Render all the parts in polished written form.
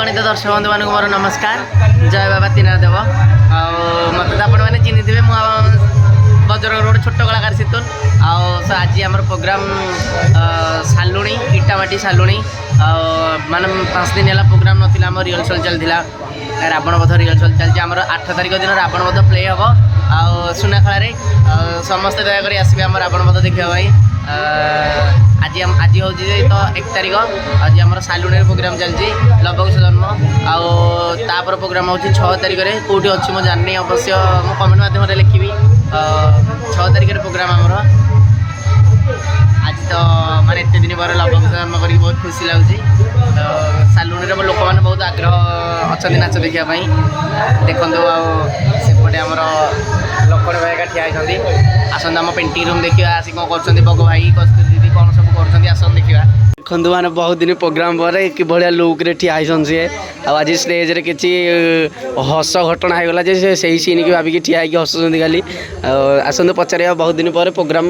अगणित दर्शक बंधु मान मोर नमस्कार। जय बाबा तीनाथ देव। मत आपने चिन्ह थे बजर रोड छोट कलाकार शीतल आज आम प्रोग्राम सालुणी इटामाटी सालुणी मान 5 दिन है प्रोग्राम नाला आम रिहर्सल चलता रावण बध रिहर्सल चलती आम 8 तारिख दिन रावण बध प्ले हम सुनाखला समस्त दयाकोरी आसबे आम रावण बध देखाई। आज आज हूँ तो 1 तारिख आज आम सालुणी प्रोग्राम चलती लवकुश जन्म आपर प्रोग्राम हूँ 6 तारिख में कौटी अच्छी मुझे जानी अवश्य मुझे कमेंट मध्यम लिखी 6 तारिख प्रोग्राम आमर आज तो माने एत दिन पर लवकुश जन्म कर बहुत खुशी लगुच। सालुणी लोक मैंने बहुत आग्रह अच्छा नाच देखापी देखु सेपटे आमर लक्ष्मण भाई का ठिया होती आसत आम पेंटिंग रूम देखा आस कौन कर बग भाई कस्तूरी दीदी कौन सब कर आसन देखा देखु मैंने बहुत दिन प्रोग्राम पर कि भाया लुक रे ठिया होन सी आज स्टेज रे किसी हस घटना होगा जे से सीन की भाविकी ठिया हसुँच खाली आसत पचार बहुत दिन पर प्रोग्राम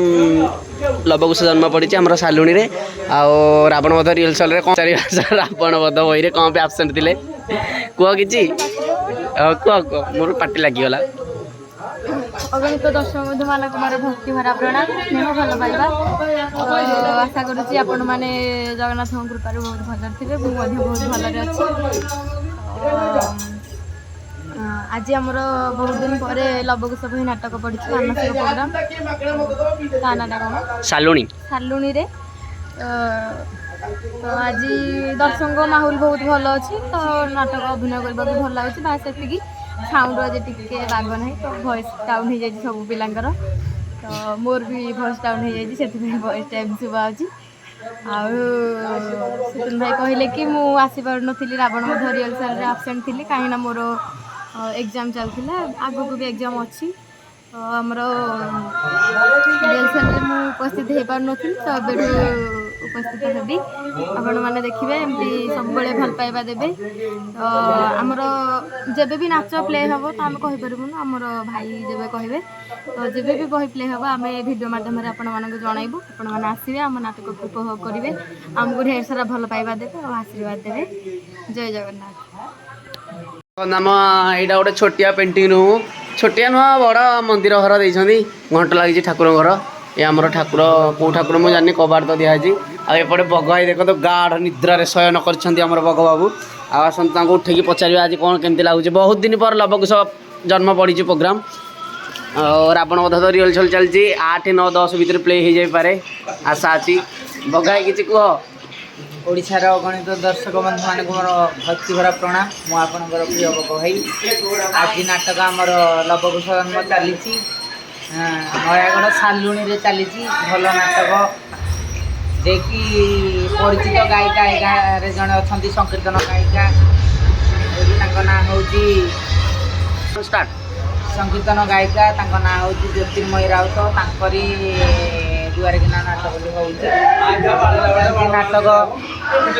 लवकुश जन्म पड़ी आम सालुणी रे रावण बध रिहर्सल कौन रावण बध बही कौन पे आबसेंट थे कह कि कह कह मोर पार्टी लगिगला। अगणित दर्शक बंधु मान मोर भक्ति भरा प्रणाम स्नेह भल पाइबा आशा करुँच आपण मैंने जगन्नाथ कृपार बहुत भल थे मुझे बहुत भल अच्छी। आज आमर बहुत दिन पर लवकुश बही नाटक पड़ी मानसिक प्रोग्राम ता ना कौन सालुणी सालुणी रे तो आज दर्शक माहौल बहुत भल अच्छी तो नाटक अभिनय करने को भल लगे ना से साउंड आज टिके बाग ना तो भॉइस डाउन हो जाए सब पिलांकर तो मोर भी भॉइस डाउन हो जाए भॉइस टाइम शुभा शीतल भाई कहले कि मुझे आसपार नी रावण बध रिहर्सल आबसेंट थी कहीं मोर एग्जाम चलता आगू को भी एग्जाम अच्छी आमर रिहर्सल में उपस्थित हो पार नी तो एबे उपस्थित हेबी आपण मैंने देखिए एमती सब भल पाइबा देवे आमर जब भी नाच प्ले हम तो आम कहीपरूँ आमर भाई जब कहे तो जब भी बही प्ले हम आम भिडियो मध्यम आपण मानक जनइबू आपण मैंने आसवे आम नाटक उपभोग करेंगे आमको ढेर सारा भल पाइबा देवे और आशीर्वाद देवे। जय जगन्नाथ। नाम यहाँ गोटे छोटिया पेंटिंग रूम छोटिया नुह बड़ मंदिर घर देती घंट लगी ठाकुर घर ये आमर ठाकुर कौ ठाकुर मुझे जानी कबाड़ तो दिखाई आएपटे बग भाई देख तो गाढ़ निद्रारे शयन कर बग बाबू आसत उठे पचार आज कौन केमती लगुच। बहुत दिन पर लवकुश जन्म पड़ी प्रोग्राम रावण बध तो रिहर्सल चलती 8, 9, 10 भितर प्ले हो जाए आशा अच्छी बग भाई किसी कह। ओडिशार अगणित दर्शक बंधु मान मोर भक्ति भरा प्रणाम मु आपणकर प्रिय बग भाई। आज नाटक आमर लवकुश जन्म चली नयागढ़ सालुणी रे चली भल नाटक जे कि परिचित गायिका एगार जन अच्छा संकीर्तन गायिका ना हूँ स्टार्ट संकीर्तन गायिका ना हूँ ज्योतिर्मयी राउत तांकरी दुआरे किना नाटक हूँ नाटक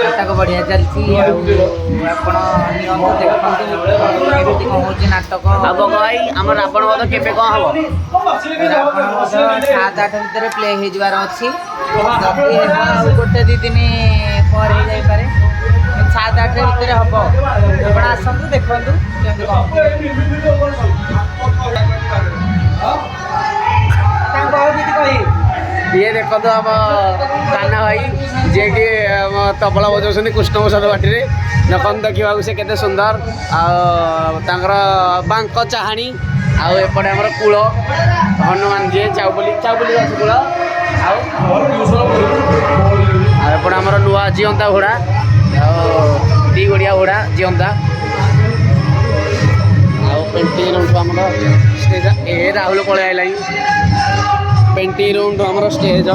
नाटक बढ़िया चलती आपण देखते कौन हूँ नाटक बग भाई आम रावण बध के कौन हम रावण बध 7-8 भितर प्ले हो जार अच्छी गोटे 2 दिन पर हो जाए 7-8 भितर हम आप आसतु देखु ये देखो तो आम कान्हा भाई जे कि तबला बजाऊँ कृष्ण प्रसाद बाटी देखते देखा से केते सुंदर आर बांक चाहाणी आपटे आमर कूल हनुमान जी चाउबली कूल आपटे आमर नुआ जीवंता घोड़ा दी गड़िया घोड़ा जीवंता पेंटिंग रूम आम स्टेज ए राहुल पलि आइला पेंटिंग रूम आमर स्टेज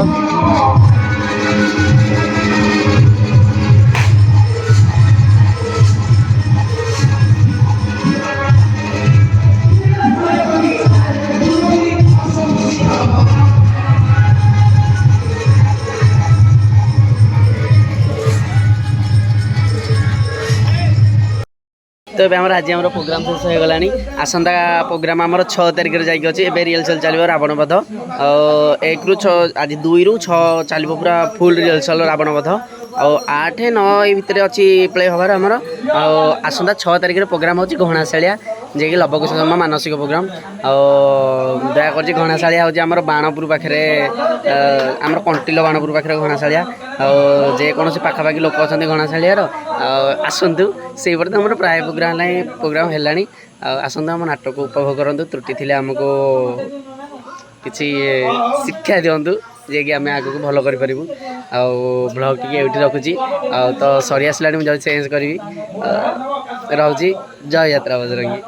तो आज आम प्रोग्राम शेष हो गला आसंता प्रोग्राम आमर 6 तारिख जाकि अच्छे रिहर्सल चलो रावण बध 1 ରୁ 6 आज 2 ରୁ 6 चलो पूरा फुल रिहर्सल रावण बध ଆଉ 8, 9 ଏଇ ଭିତରେ ଅଛି ପ୍ଲେ ହେବାର ଆମର। ଆଉ ଆସନ୍ତା 6 ତାରିଖରେ ପ୍ରୋଗ୍ରାମ୍ ହେଉଛି ଘଣାଶାଳିଆ, ଯିଏକି ଲବକୁଶ ଶର୍ମା ମାନସିକ ପ୍ରୋଗ୍ରାମ୍। ଆଉ ଦୟାକରି ଘଣାଶାଳିଆ ହେଉଛି ଆମର ବାଣପୁର ପାଖରେ, ଆମର କଣ୍ଟିଲ ବାଣପୁର ପାଖରେ ଘଣାଶାଳିଆ। ଆଉ ଯେକୌଣସି ପାଖାପାଖି ଲୋକ ଅଛନ୍ତି ଘଣାଶାଳିଆର, ଆଉ ଆସନ୍ତୁ। ସେଇପଟେ ତ ଆମର ପ୍ରାୟ ପ୍ରୋଗ୍ରାମ୍ ହେଲାଣି। ଆଉ ଆସନ୍ତୁ ଆମ ନାଟକ ଉପଭୋଗ କରନ୍ତୁ। ତ୍ରୁଟି ଥିଲେ ଆମକୁ କିଛି ଶିକ୍ଷା ଦିଅନ୍ତୁ, ଯିଏକି ଆମେ ଆଗକୁ ଭଲ କରିପାରିବୁ। ଆଉ ବ୍ଲଗ୍ ଟିକେ ଏଇଠି ରଖୁଛି। ଆଉ ତ ସରି ଆସିଲାଣି, ମୁଁ ଯାଉଛି ଚେଞ୍ଜ କରିବି। ରହୁଛି। ଜୟ ଯାତ୍ରା ବଜରଙ୍ଗୀ।